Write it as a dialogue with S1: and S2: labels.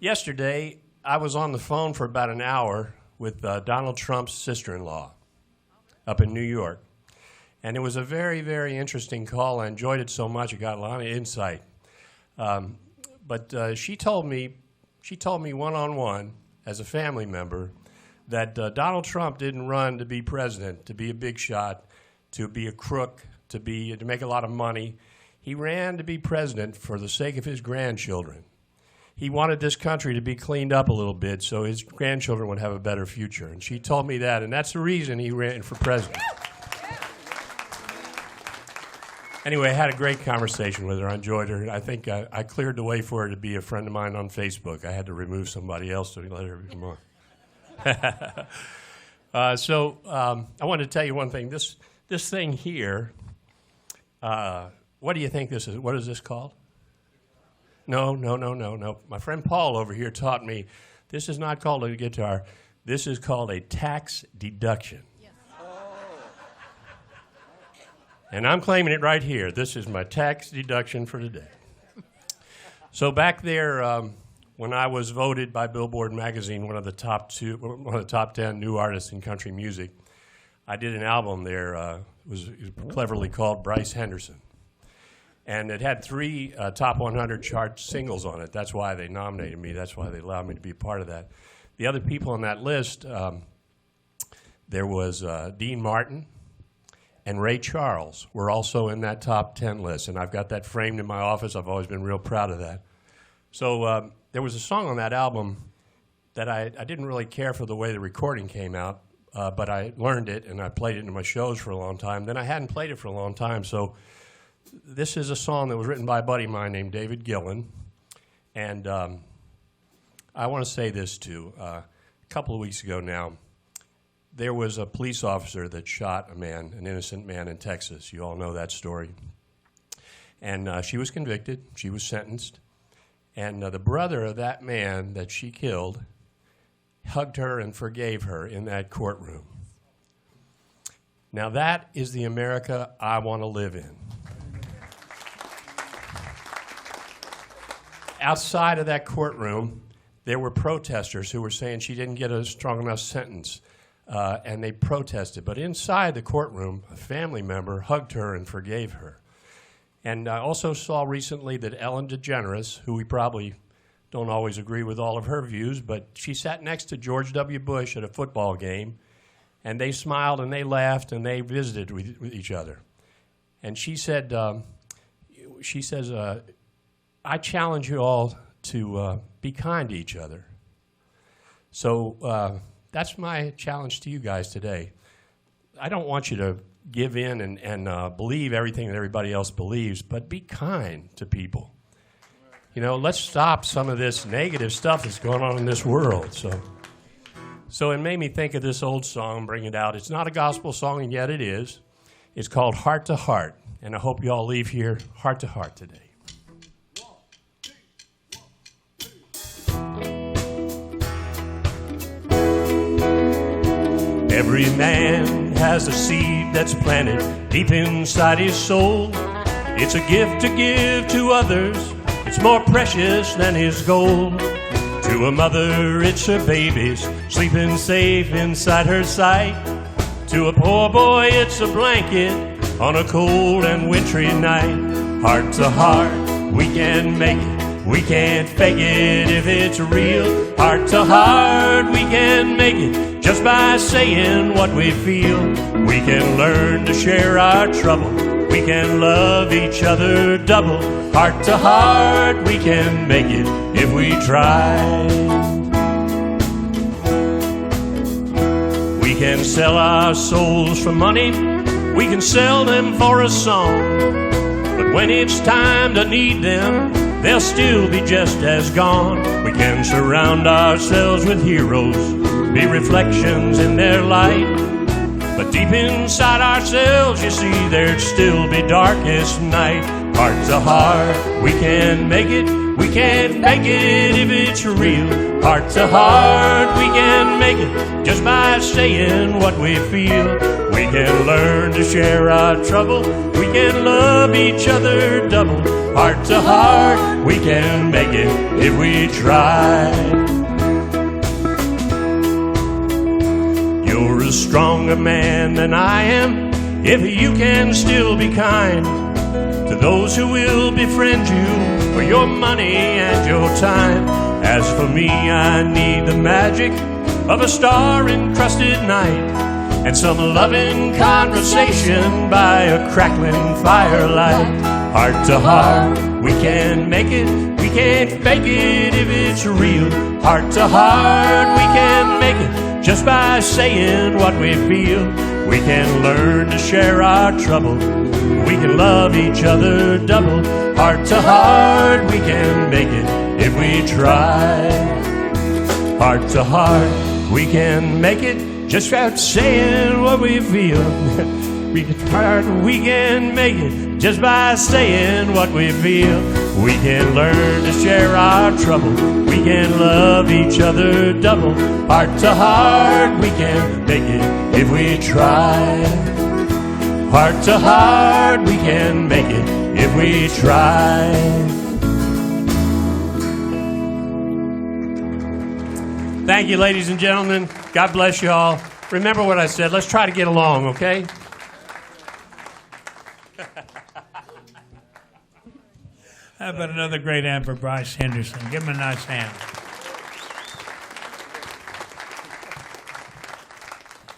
S1: Yesterday, I was on the phone for about an hour with Donald Trump's sister-in-law up in New York. And it was a very, very interesting call. I enjoyed it so much, it got a lot of insight. But she told me one-on-one, as a family member, that Donald Trump didn't run to be president, to be a big shot, to be a crook, to make a lot of money. He ran to be president for the sake of his grandchildren. He wanted this country to be cleaned up a little bit so his grandchildren would have a better future. And she told me that, and that's the reason he ran for president. Anyway, I had a great conversation with her. I enjoyed her. I think I cleared the way for her to be a friend of mine on Facebook. I had to remove somebody else to let her come on. So I wanted to tell you one thing. This thing here, what do you think this is? What is this called? No. My friend Paul over here taught me this is not called a guitar. This is called a tax deduction. Yes. And I'm claiming it right here. This is my tax deduction for today. So back there, when I was voted by Billboard magazine one of the top 10 new artists in country music, I did an album there. It was cleverly called Bryce Henderson. And it had 3 top 100 chart singles on it. That's why they nominated me. That's why they allowed me to be a part of that. The other people on that list, there was Dean Martin and Ray Charles were also in that top 10 list. And I've got that framed in my office. I've always been real proud of that. So there was a song on that album that I didn't really care for the way the recording came out, but I learned it and I played it in my shows for a long time. Then I hadn't played it for a long time, so this is a song that was written by a buddy of mine named David Gillen, and I want to say this too. A couple of weeks ago now, there was a police officer that shot a man, an innocent man in Texas. You all know that story. And she was convicted. She was sentenced. And the brother of that man that she killed hugged her and forgave her in that courtroom. Now that is the America I want to live in. Outside of that courtroom, there were protesters who were saying she didn't get a strong enough sentence, and they protested. But inside the courtroom, a family member hugged her and forgave her. And I also saw recently that Ellen DeGeneres, who we probably don't always agree with all of her views, but she sat next to George W. Bush at a football game, and they smiled and they laughed and they visited with each other. And she said, I challenge you all to be kind to each other. So that's my challenge to you guys today. I don't want you to give in and believe everything that everybody else believes, but be kind to people. You know, let's stop some of this negative stuff that's going on in this world. So it made me think of this old song, bring it out. It's not a gospel song, and yet it is. It's called Heart to Heart, and I hope you all leave here heart to heart today. Every man has a seed that's planted deep inside his soul. It's a gift to give to others. It's more precious than his gold. To a mother, it's her babies sleeping safe inside her sight. To a poor boy, it's a blanket on a cold and wintry night. Heart to heart, we can make it. We can't fake it if it's real. Heart to heart, we can make it just by saying what we feel. We can learn to share our trouble. We can love each other double. Heart to heart, we can make it if we try. We can sell our souls for money. We can sell them for a song. But when it's time to need them, they'll still be just as gone. We can surround ourselves with heroes, be reflections in their light. But deep inside ourselves, you see, there'd still be darkest night. Heart to heart, we can make it. We can't make it if it's real. Heart to heart, we can make it just by saying what we feel. We can learn to share our trouble. We can love each other double. Heart to heart, we can make it if we try. You're a stronger man than I am if you can still be kind to those who will befriend you for your money and your time. As for me, I need the magic of a star-encrusted night and some loving conversation by a crackling firelight. Heart to heart, we can make it. We can't fake it if it's real. Heart to heart, we can make it just by saying what we feel. We can learn to share our trouble. We can love each other double. Heart to heart, we can make it if we try. Heart to heart, we can make it just by saying what we feel. We can make it just by saying what we feel. We can learn to share our trouble. We can love each other double. Heart to heart, we can make it if we try. Heart to heart, we can make it if we try. Thank you, ladies and gentlemen. God bless you all. Remember what I said. Let's try to get along, okay?
S2: How about another great hand for Bryce Henderson? Give him a nice hand.